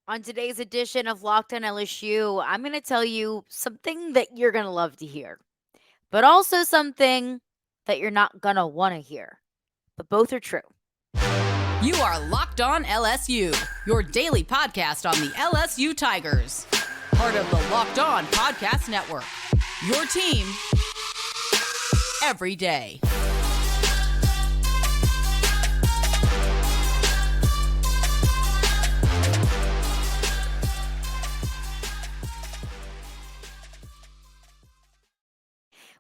On today's edition of Locked on LSU, I'm going to tell you something that you're going to love to hear, but also something that you're not going to want to hear. But both are true. You are Locked on LSU, your daily podcast on the LSU Tigers. Part of the Locked on Podcast Network. Your team every day.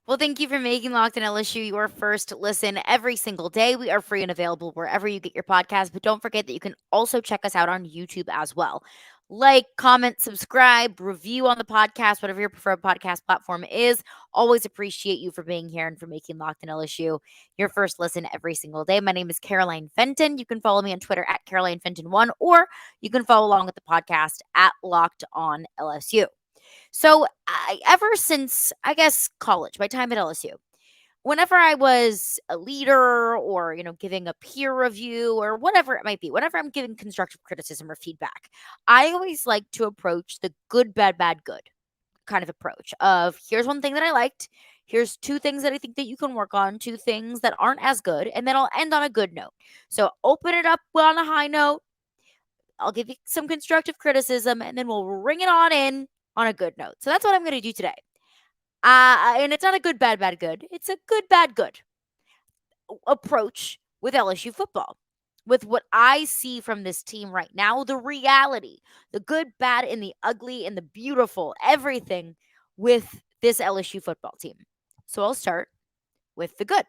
Well, thank you for making Locked on LSU your first listen every single day. We are free and available wherever you get your podcast, but don't forget that you can also check us out on YouTube as well. Like, comment, subscribe, review on the podcast, whatever your preferred podcast platform is. Always appreciate you for being here and for making Locked on LSU your first listen every single day. My name is Caroline Fenton. You can follow me on Twitter at Caroline Fenton1, or you can follow along with the podcast at Locked on LSU. So, ever since, I guess, college, my time at LSU, whenever I was a leader or, giving a peer review or whatever it might be, whenever I'm giving constructive criticism or feedback, I always like to approach the good, bad, bad, good kind of approach of here's one thing that I liked. Here's two things that I think that you can work on, two things that aren't as good, and then I'll end on a good note. So open it up on a high note. I'll give you some constructive criticism, and then we'll ring it on in on a good note. So that's what I'm going to do today. And it's not a good, bad, bad, good. It's a good, bad, good approach with LSU football. With what I see from this team right now, the reality, the good, bad, and the ugly, and the beautiful, everything with this LSU football team. So I'll start with the good.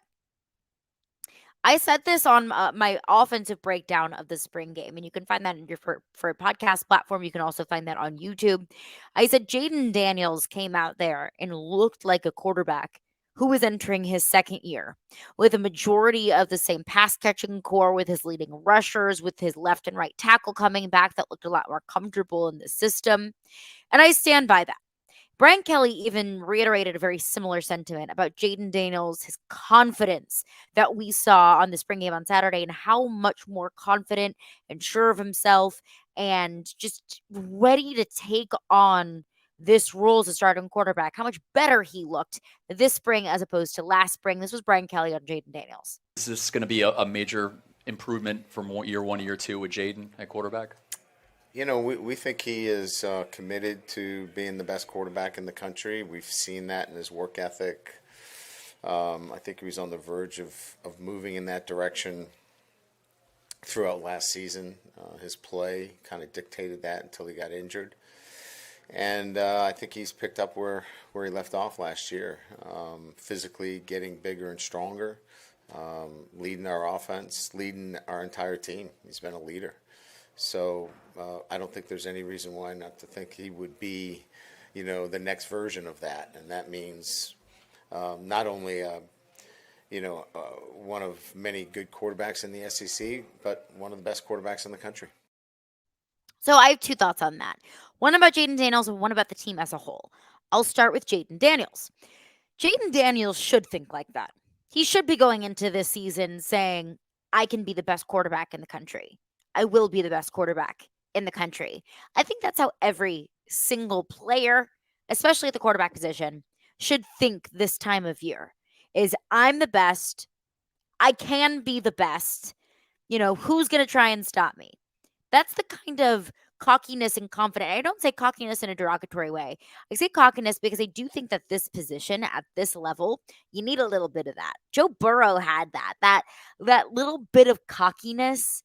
I said this on my offensive breakdown of the spring game, and you can find that in your for podcast platform. You can also find that on YouTube. I said Jayden Daniels came out there and looked like a quarterback who was entering his second year with a majority of the same pass catching core, with his leading rushers, with his left and right tackle coming back that looked a lot more comfortable in the system. And I stand by that. Brian Kelly even reiterated a very similar sentiment about Jayden Daniels, his confidence that we saw on the spring game on Saturday, and how much more confident and sure of himself and just ready to take on this role as a starting quarterback. How much better he looked this spring as opposed to last spring. This was Brian Kelly on Jayden Daniels. Is this going to be a major improvement from year one to year two with Jayden at quarterback? We think he is committed to being the best quarterback in the country. We've seen that in his work ethic. I think he was on the verge of moving in that direction throughout last season. His play kind of dictated that until he got injured. And I think he's picked up where he left off last year, physically getting bigger and stronger, leading our offense, leading our entire team. He's been a leader. So I don't think there's any reason why not to think he would be, the next version of that. And that means not only, one of many good quarterbacks in the SEC, but one of the best quarterbacks in the country. So I have two thoughts on that. One about Jayden Daniels and one about the team as a whole. I'll start with Jayden Daniels. Jayden Daniels should think like that. He should be going into this season saying, I can be the best quarterback in the country. I will be the best quarterback in the country. I think that's how every single player, especially at the quarterback position, should think this time of year is I'm the best. I can be the best. Who's going to try and stop me? That's the kind of cockiness and confidence. I don't say cockiness in a derogatory way. I say cockiness because I do think that this position at this level, you need a little bit of that. Joe Burrow had that little bit of cockiness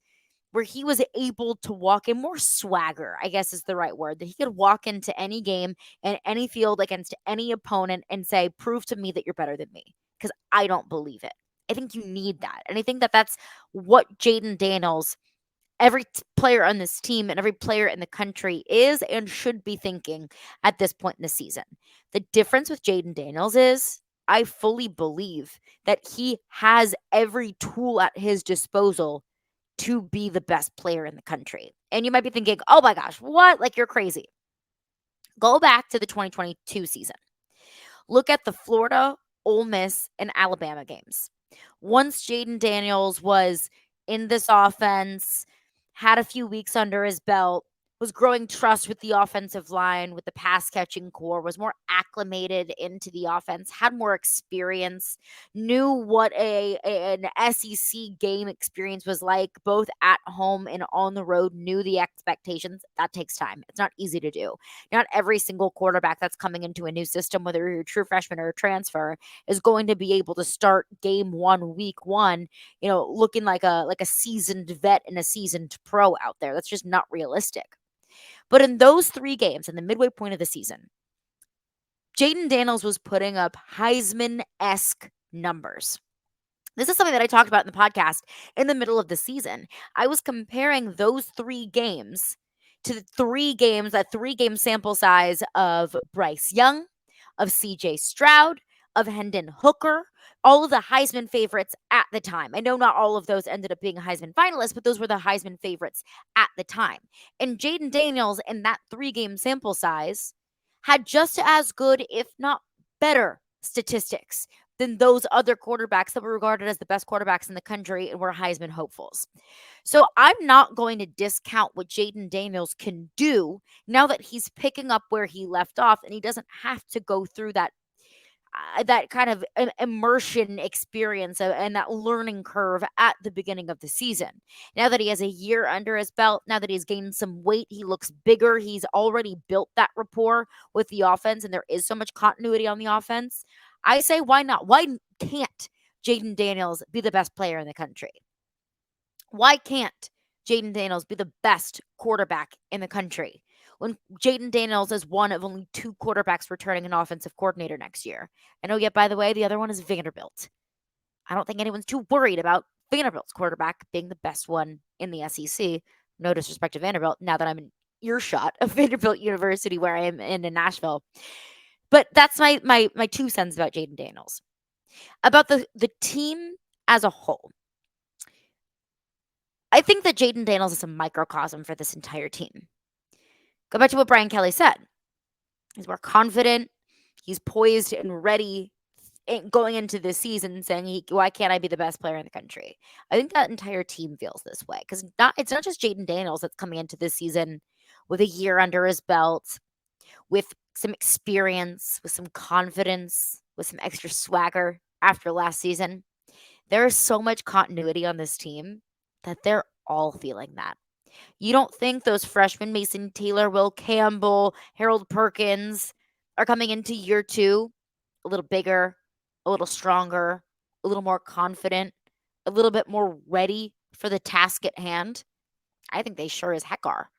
where he was able to walk in, more swagger, I guess is the right word, that he could walk into any game and any field against any opponent and say, prove to me that you're better than me, because I don't believe it. I think you need that. And I think that that's what Jayden Daniels, every player on this team and every player in the country is and should be thinking at this point in the season. The difference with Jayden Daniels is I fully believe that he has every tool at his disposal to be the best player in the country. And you might be thinking, oh my gosh, what? Like, you're crazy. Go back to the 2022 season. Look at the Florida, Ole Miss, and Alabama games. Once Jayden Daniels was in this offense, had a few weeks under his belt, was growing trust with the offensive line, with the pass catching core, was more acclimated into the offense, had more experience, knew what an SEC game experience was like, both at home and on the road, knew the expectations. That takes time. It's not easy to do. Not every single quarterback that's coming into a new system, whether you're a true freshman or a transfer, is going to be able to start game one, week one, looking like a seasoned vet and a seasoned pro out there. That's just not realistic. But in those 3 games, in the midway point of the season, Jayden Daniels was putting up Heisman-esque numbers. This is something that I talked about in the podcast in the middle of the season. I was comparing those 3 games to the 3 games, that 3-game sample size of Bryce Young, of CJ Stroud, of Hendon Hooker, all of the Heisman favorites at the time. I know not all of those ended up being Heisman finalists, but those were the Heisman favorites at the time. And Jayden Daniels, in that 3-game sample size, had just as good, if not better, statistics than those other quarterbacks that were regarded as the best quarterbacks in the country and were Heisman hopefuls. So I'm not going to discount what Jayden Daniels can do now that he's picking up where he left off, and he doesn't have to go through that kind of immersion experience and that learning curve at the beginning of the season. Now that he has a year under his belt, now that he's gained some weight, he looks bigger. He's already built that rapport with the offense, and there is so much continuity on the offense. I say, why not? Why can't Jayden Daniels be the best player in the country? Why can't Jayden Daniels be the best quarterback in the country when Jayden Daniels is one of only 2 quarterbacks returning an offensive coordinator next year? I know, yet, by the way, the other one is Vanderbilt. I don't think anyone's too worried about Vanderbilt's quarterback being the best one in the SEC. No disrespect to Vanderbilt now that I'm in earshot of Vanderbilt University, where I am in Nashville. But that's my 2 cents about Jayden Daniels. About the team as a whole, I think that Jayden Daniels is a microcosm for this entire team. Go back to what Brian Kelly said. He's more confident. He's poised and ready going into this season, saying, why can't I be the best player in the country? I think that entire team feels this way, because it's not just Jayden Daniels that's coming into this season with a year under his belt, with some experience, with some confidence, with some extra swagger after last season. There is so much continuity on this team that they're all feeling that. You don't think those freshmen, Mason Taylor, Will Campbell, Harold Perkins, are coming into year 2 a little bigger, a little stronger, a little more confident, a little bit more ready for the task at hand? I think they sure as heck are.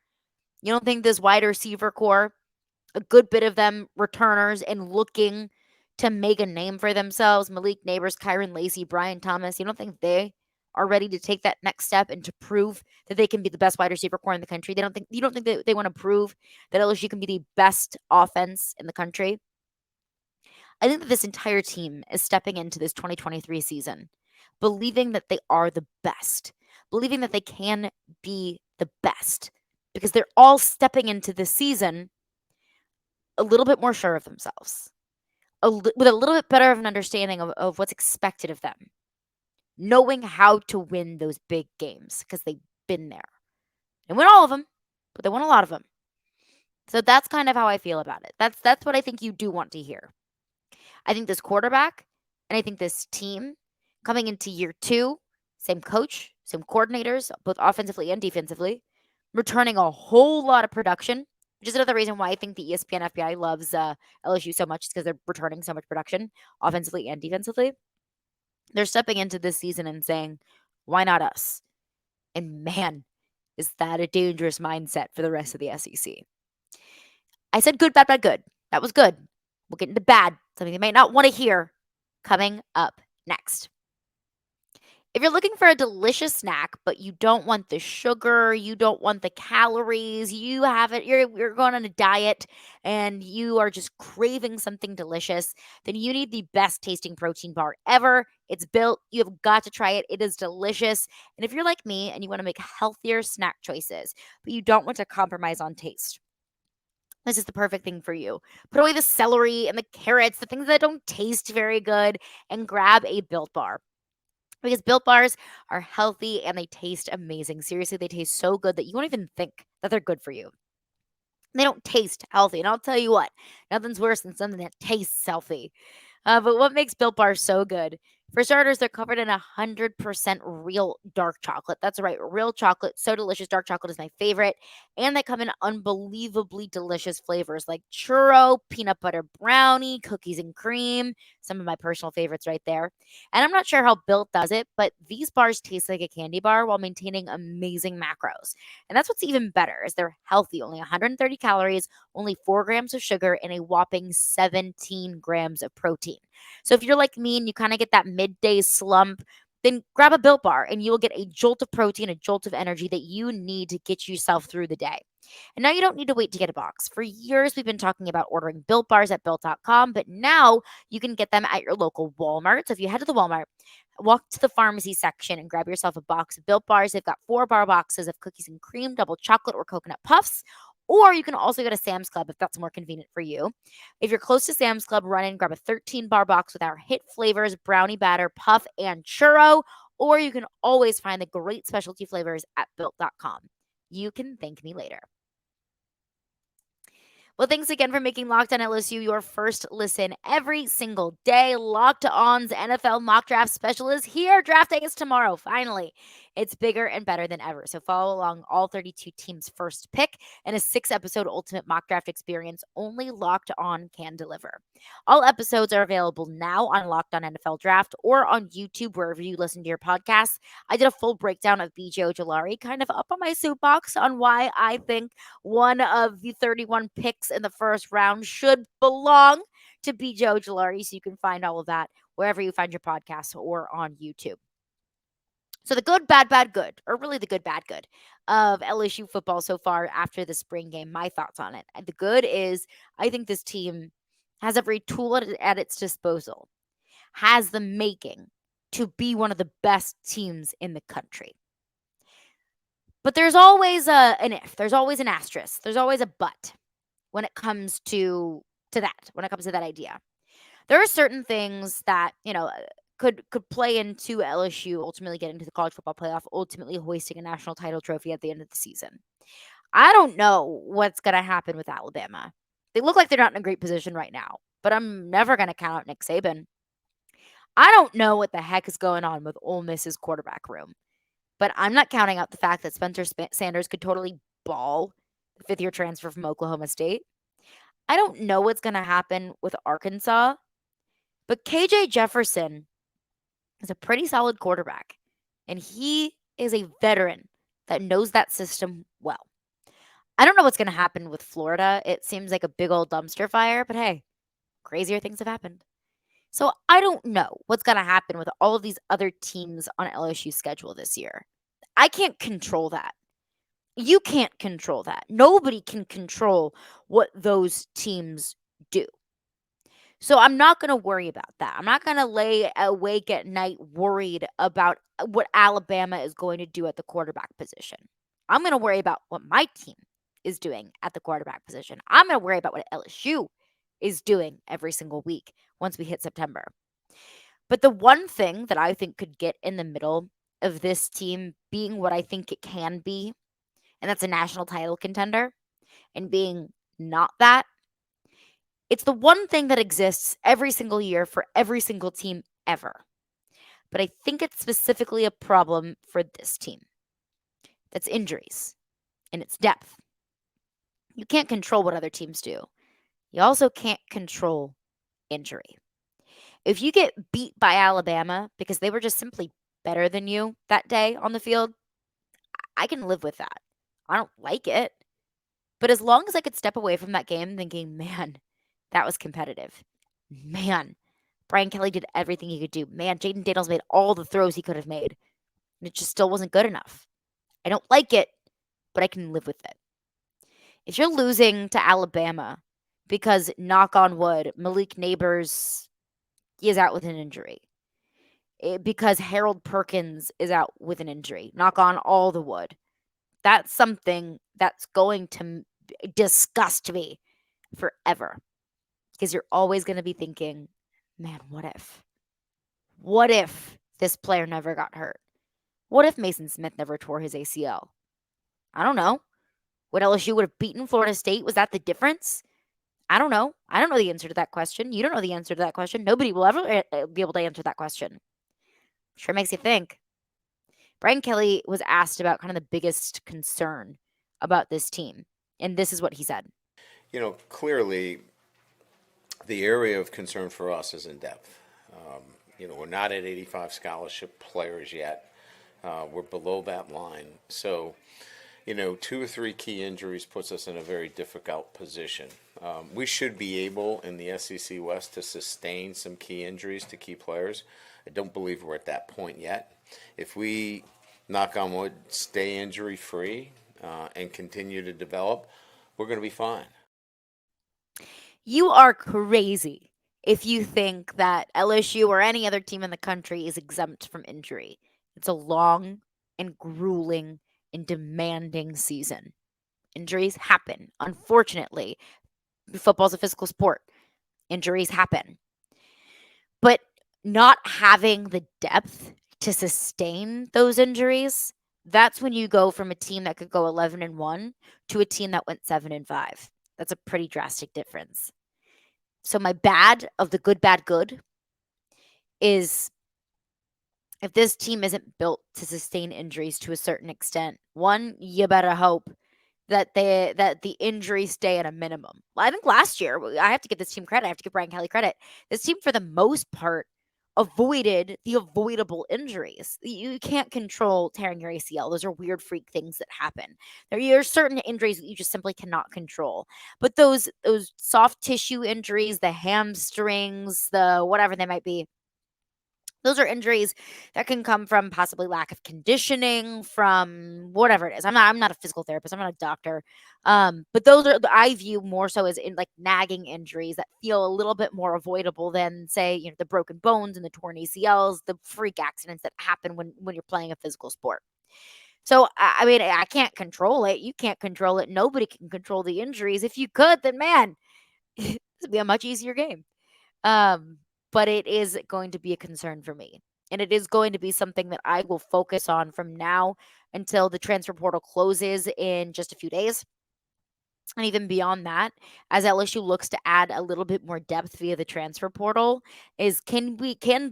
You don't think this wide receiver core, a good bit of them returners and looking to make a name for themselves, Malik Neighbors, Kyron Lacey, Brian Thomas, you don't think they are ready to take that next step and to prove that they can be the best wide receiver core in the country? You don't think that they want to prove that LSU can be the best offense in the country? I think that this entire team is stepping into this 2023 season believing that they are the best, believing that they can be the best, because they're all stepping into this season a little bit more sure of themselves, with a little bit better of an understanding of what's expected of them, knowing how to win those big games because they've been there. They win all of them, but they won a lot of them. So that's kind of how I feel about it. That's what I think you do want to hear. I think this quarterback and I think this team coming into year 2, same coach, same coordinators, both offensively and defensively, returning a whole lot of production, which is another reason why I think the ESPN FBI loves LSU so much, is because they're returning so much production offensively and defensively. They're stepping into this season and saying, why not us? And man, is that a dangerous mindset for the rest of the SEC. I said good, bad, bad, good. That was good. We'll get into bad, something you might not want to hear, coming up next. If you're looking for a delicious snack, but you don't want the sugar, you don't want the calories, you're going on a diet and you are just craving something delicious, then you need the best tasting protein bar ever. It's built. You have got to try it. It is delicious. And if you're like me and you want to make healthier snack choices, but you don't want to compromise on taste, this is the perfect thing for you. Put away the celery and the carrots, the things that don't taste very good, and grab a Built Bar. Because Built Bars are healthy and they taste amazing. Seriously, they taste so good that you won't even think that they're good for you. They don't taste healthy. And I'll tell you what, nothing's worse than something that tastes healthy. But what makes Built Bars so good? For starters, they're covered in 100% real dark chocolate. That's right, real chocolate. So delicious. Dark chocolate is my favorite. And they come in unbelievably delicious flavors like churro, peanut butter brownie, cookies and cream. Some of my personal favorites right there. And I'm not sure how Built does it, but these bars taste like a candy bar while maintaining amazing macros. And that's what's even better is they're healthy, only 130 calories, only 4 grams of sugar, and a whopping 17 grams of protein. So if you're like me and you kind of get that midday slump, then grab a Built Bar and you will get a jolt of protein, a jolt of energy that you need to get yourself through the day. And now you don't need to wait to get a box. For years, we've been talking about ordering Built Bars at Built.com, but now you can get them at your local Walmart. So if you head to the Walmart, walk to the pharmacy section and grab yourself a box of Built Bars. They've got 4 bar boxes of cookies and cream, double chocolate, or coconut puffs. Or you can also go to Sam's Club if that's more convenient for you. If you're close to Sam's Club, run in, grab a 13-bar box with our hit flavors, brownie batter, puff, and churro. Or you can always find the great specialty flavors at built.com. You can thank me later. Well, thanks again for making Locked On LSU your first listen every single day. Locked On's NFL mock draft special is here. Draft day is tomorrow, finally. It's bigger and better than ever. So follow along all 32 teams' first pick and a 6-episode ultimate mock draft experience only Locked On can deliver. All episodes are available now on Locked On NFL Draft or on YouTube, wherever you listen to your podcasts. I did a full breakdown of BJ Ojolari, kind of up on my soapbox on why I think one of the 31 picks in the first round should belong to BJ Ojolari. So you can find all of that wherever you find your podcasts or on YouTube. So the good, bad, bad, good, or really the good, bad, good of LSU football so far after the spring game, my thoughts on it. And the good is I think this team has every tool at its disposal, has the making to be one of the best teams in the country. But there's always an if, there's always an asterisk, there's always a but when it comes to that idea. There are certain things that, could play into LSU ultimately getting to the college football playoff, ultimately hoisting a national title trophy at the end of the season. I don't know what's going to happen with Alabama. They look like they're not in a great position right now, but I'm never going to count out Nick Saban. I don't know what the heck is going on with Ole Miss's quarterback room, but I'm not counting out the fact that Spencer Sanders could totally ball the 5th-year transfer from Oklahoma State. I don't know what's going to happen with Arkansas, but KJ Jefferson is a pretty solid quarterback, and he is a veteran that knows that system well. I don't know what's going to happen with Florida. It seems like a big old dumpster fire, but hey, crazier things have happened. So I don't know what's going to happen with all of these other teams on LSU's schedule this year. I can't control that. You can't control that. Nobody can control what those teams do. So I'm not going to worry about that. I'm not going to lay awake at night worried about what Alabama is going to do at the quarterback position. I'm going to worry about what my team is doing at the quarterback position. I'm going to worry about what LSU is doing every single week once we hit September. But the one thing that I think could get in the middle of this team being what I think it can be, and that's a national title contender, and being not that, it's the one thing that exists every single year for every single team ever. But I think it's specifically a problem for this team. That's injuries and its depth. You can't control what other teams do. You also can't control injury. If you get beat by Alabama because they were just simply better than you that day on the field, I can live with that. I don't like it. But as long as I could step away from that game thinking, man, that was competitive. Man, Brian Kelly did everything he could do. Man, Jayden Daniels made all the throws he could have made. And it just still wasn't good enough. I don't like it, but I can live with it. If you're losing to Alabama because, knock on wood, Malik Neighbors is out with an injury, because Harold Perkins is out with an injury, knock on all the wood, that's something that's going to disgust me forever. Because you're always going to be thinking, man, what if? What if this player never got hurt? What if Maason Smith never tore his ACL? I don't know. Would LSU would have beaten Florida State? Was that the difference? I don't know. I don't know the answer to that question. You don't know the answer to that question. Nobody will ever be able to answer that question. Sure makes you think. Brian Kelly was asked about kind of the biggest concern about this team, and this is what he said. Clearly, the area of concern for us is in depth. We're not at 85 scholarship players yet. We're below that line. So, 2 or 3 key injuries puts us in a very difficult position. We should be able in the SEC West to sustain some key injuries to key players. I don't believe we're at that point yet. If we, knock on wood, stay injury free and continue to develop, we're going to be fine. You are crazy if you think that LSU or any other team in the country is exempt from injury. It's a long and grueling and demanding season. Injuries happen. Unfortunately, football's a physical sport. Injuries happen. But not having the depth to sustain those injuries, that's when you go from a team that could go 11-1 to a team that went 7-5. That's a pretty drastic difference. So my bad of the good, bad, good is if this team isn't built to sustain injuries to a certain extent, one, you better hope that the injuries stay at a minimum. I think last year, I have to give this team credit. I have to give Brian Kelly credit. This team, for the most part, avoided the avoidable injuries. You can't control tearing your ACL. Those are weird freak things that happen. There are certain injuries that you just simply cannot control. But those soft tissue injuries, the hamstrings, the whatever they might be, those are injuries that can come from possibly lack of conditioning, from whatever it is. I'm not a physical therapist. I'm not a doctor. But those are I view more so as in like nagging injuries that feel a little bit more avoidable than say, the broken bones and the torn ACLs, the freak accidents that happen when you're playing a physical sport. So I mean, I can't control it. You can't control it. Nobody can control the injuries. If you could, then man, this would be a much easier game. Um, but it is going to be a concern for me. And it is going to be something that I will focus on from now until the transfer portal closes in just a few days. And even beyond that, as LSU looks to add a little bit more depth via the transfer portal, is can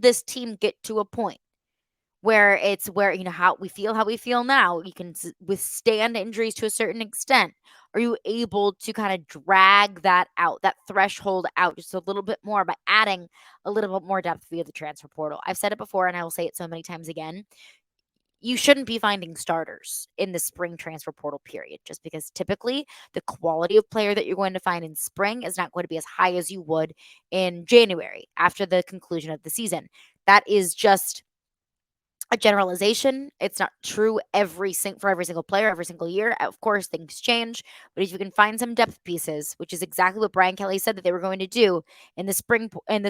this team get to a point where it's where how we feel now, you can withstand injuries to a certain extent? Are you able to kind of drag that out, that threshold out just a little bit more by adding a little bit more depth via the transfer portal? I've said it before and I will say it so many times again. You shouldn't be finding starters in the spring transfer portal period, just because typically the quality of player that you're going to find in spring is not going to be as high as you would in January after the conclusion of the season. That is just a generalization. It's not true for every single player, every single year. Of course, things change, but if you can find some depth pieces, which is exactly what Brian Kelly said that they were going to do in the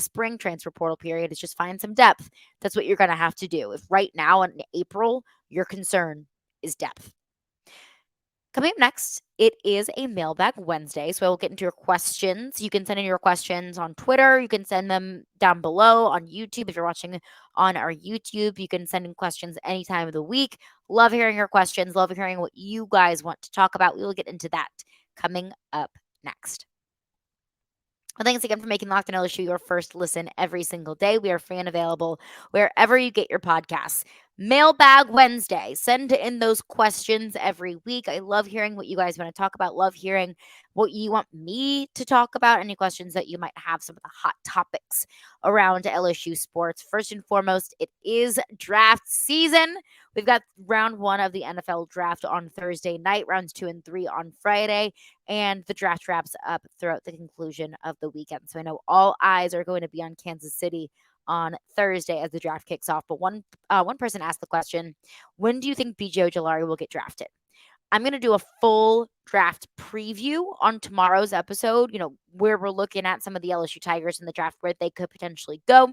spring transfer portal period, is just find some depth. That's what you're going to have to do. If right now in April your concern is depth. Coming up next, it is a Mailbag Wednesday, so I will get into your questions. You can send in your questions on Twitter. You can send them down below on YouTube. If you're watching on our YouTube, you can send in questions any time of the week. Love hearing your questions. Love hearing what you guys want to talk about. We will get into that coming up next. Well, thanks again for making Locked On LSU your first listen every single day. We are free and available wherever you get your podcasts. Mailbag Wednesday. Send in those questions every week. I love hearing what you guys want to talk about. Love hearing what you want me to talk about. Any questions that you might have, some of the hot topics around LSU sports. First and foremost, it is draft season. We've got round 1 of the NFL draft on Thursday night, rounds 2 and 3 on Friday, and the draft wraps up throughout the conclusion of the weekend. So I know all eyes are going to be on Kansas City on Thursday as the draft kicks off. But one person asked the question, when do you think BJ Ojulari will get drafted? I'm going to do a full draft preview on tomorrow's episode, where we're looking at some of the LSU Tigers in the draft, where they could potentially go.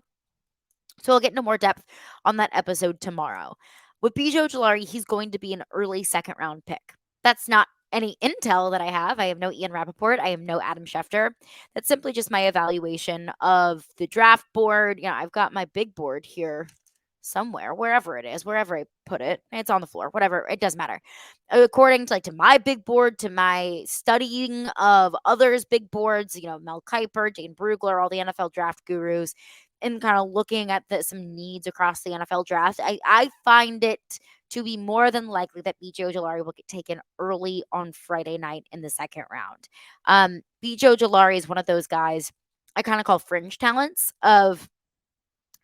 So we'll get into more depth on that episode tomorrow. With BJ Ojulari, he's going to be an early second-round pick. That's not any intel that I have. I have no Ian Rappaport. I have no Adam Schefter. That's simply just my evaluation of the draft board. I've got my big board here somewhere, wherever it is, wherever I put it. It's on the floor, whatever. It doesn't matter. According to to my big board, to my studying of others' big boards, Mel Kiper, Jane Brugler, all the NFL draft gurus, and kind of looking at some needs across the NFL draft, I find it to be more than likely that BJ Ojolari will get taken early on Friday night in the second round. BJ Ojolari is one of those guys I kind of call fringe talents of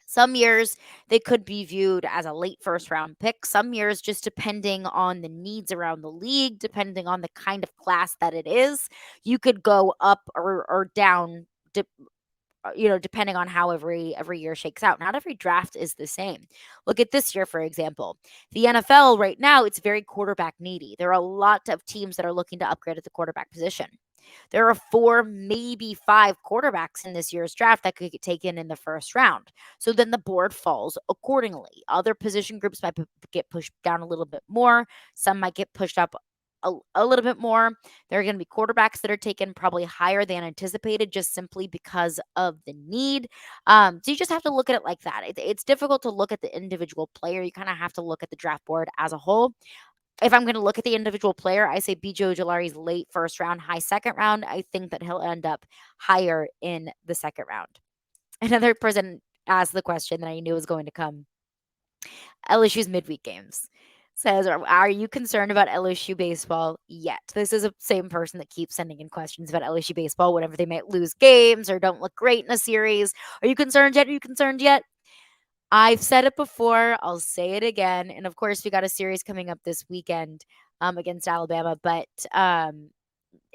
some years they could be viewed as a late first round pick. Some years, just depending on the needs around the league, depending on the kind of class that it is, you could go up or down. Depending on how every year shakes out. Not every draft is the same. Look at this year, for example. The NFL right now, it's very quarterback needy. There are a lot of teams that are looking to upgrade at the quarterback position. There are 4, maybe 5 quarterbacks in this year's draft that could get taken in the first round. So then the board falls accordingly. Other position groups might get pushed down a little bit more. Some might get pushed up a little bit more. There are going to be quarterbacks that are taken probably higher than anticipated just simply because of the need. So you just have to look at it like that. It's difficult to look at the individual player. You kind of have to look at the draft board as a whole. If I'm going to look at the individual player, I say BJ Ojolari's late first round, high second round. I think that he'll end up higher in the second round. Another person asked the question that I knew was going to come. LSU's midweek games. Says, are you concerned about LSU baseball yet? This is the same person that keeps sending in questions about LSU baseball whenever they might lose games or don't look great in a series. Are you concerned yet? Are you concerned yet? I've said it before. I'll say it again. And of course, we got a series coming up this weekend against Alabama. But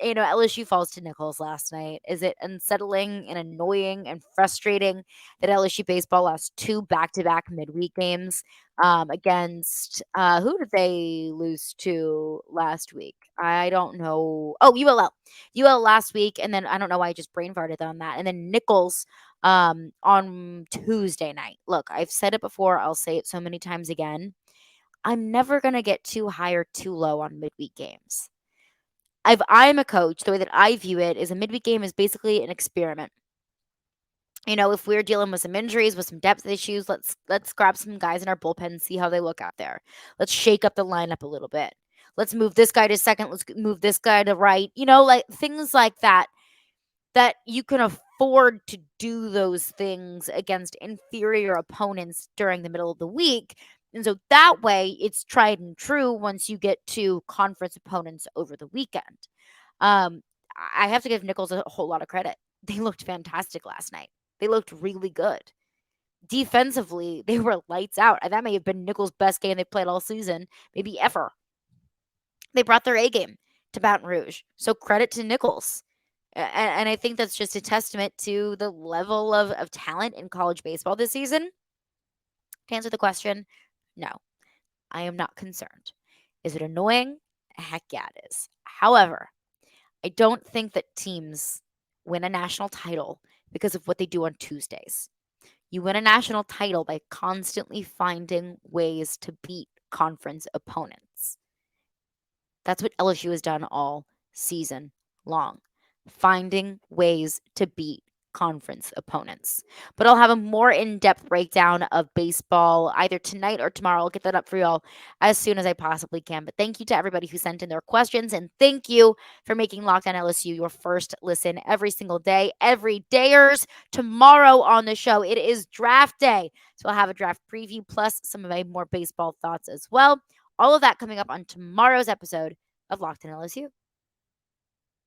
LSU falls to Nichols last night. Is it unsettling and annoying and frustrating that LSU baseball lost 2 back-to-back midweek games against who did they lose to last week? I don't know. Oh, UL last week, and then I don't know why I just brain farted on that. And then Nichols on Tuesday night. Look, I've said it before. I'll say it so many times again. I'm never gonna get too high or too low on midweek games. If I'm a coach, the way that I view it is a midweek game is basically an experiment. If we're dealing with some injuries, with some depth issues, let's grab some guys in our bullpen and see how they look out there. Let's shake up the lineup a little bit. Let's move this guy to second. Let's move this guy to right. Like things like that you can afford to do those things against inferior opponents during the middle of the week. And so that way it's tried and true once you get to conference opponents over the weekend. I have to give Nichols a whole lot of credit. They looked fantastic last night. They looked really good. Defensively, they were lights out. That may have been Nichols' best game they've played all season, maybe ever. They brought their A game to Baton Rouge. So credit to Nichols. And I think that's just a testament to the level of talent in college baseball this season. To answer the question, no, I am not concerned. Is it annoying? Heck yeah, it is. However, I don't think that teams win a national title because of what they do on Tuesdays. You win a national title by constantly finding ways to beat conference opponents. That's what LSU has done all season long. Finding ways to beat conference opponents. But I'll have a more in-depth breakdown of baseball either tonight or tomorrow. I'll get that up for y'all as soon as I possibly can. But thank you to everybody who sent in their questions, and thank you for making Locked On LSU your first listen every single day. Every dayers. Tomorrow on the show, it is draft day. So I'll have a draft preview plus some of my more baseball thoughts as well. All of that coming up on tomorrow's episode of Locked On LSU.